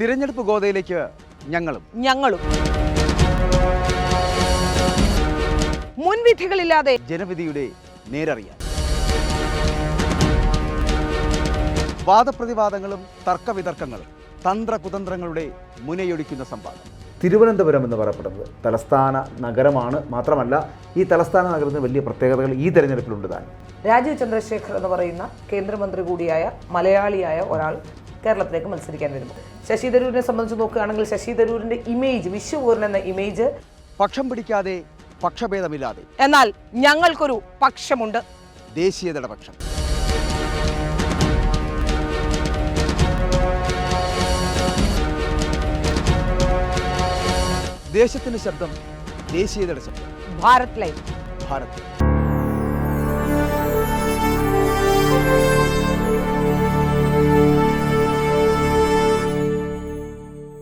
തിരഞ്ഞെടുപ്പ് ഗോതയിലേക്ക് ഞങ്ങളും മുൻവിധികളില്ലാതെ ജനവിധിയുടെ നേരറിയാൻ. വാദപ്രതിവാദങ്ങളും തർക്കവിതർക്കങ്ങളും തന്ത്രകുതന്ത്രങ്ങളുടെ മുനയൊടിക്കുന്ന സംവാദം. തിരുവനന്തപുരം എന്ന് പറയപ്പെടുന്നത് തലസ്ഥാന നഗരമാണ്. മാത്രമല്ല ഈ തലസ്ഥാന നഗരത്തിന് വലിയ പ്രത്യേകതകൾ ഈ തെരഞ്ഞെടുപ്പിലുണ്ട് താൻ. രാജീവ് ചന്ദ്രശേഖർ എന്ന് പറയുന്ന കേന്ദ്രമന്ത്രി കൂടിയായ മലയാളിയായ ഒരാൾ കേരളത്തിലേക്ക് മത്സരിക്കാൻ വരുന്നു. ശശി തരൂരിനെ സംബന്ധിച്ച് നോക്കുകയാണെങ്കിൽ ശശി തരൂരിന്റെ ഇമേജ്, വിശ്വപൂരൻ എന്ന ഇമേജ് പക്ഷം പിടിക്കാതെ പക്ഷഭേദമില്ലാതെ, എന്നാൽ ഞങ്ങൾക്കൊരു പക്ഷമുണ്ട്, ദേശീയതയുടെ പക്ഷം. ദേശത്തിന്റെ ശബ്ദം, ദേശീയതയുടെ ശബ്ദം. ഭാരത് ലൈവ്. ഭാരത്.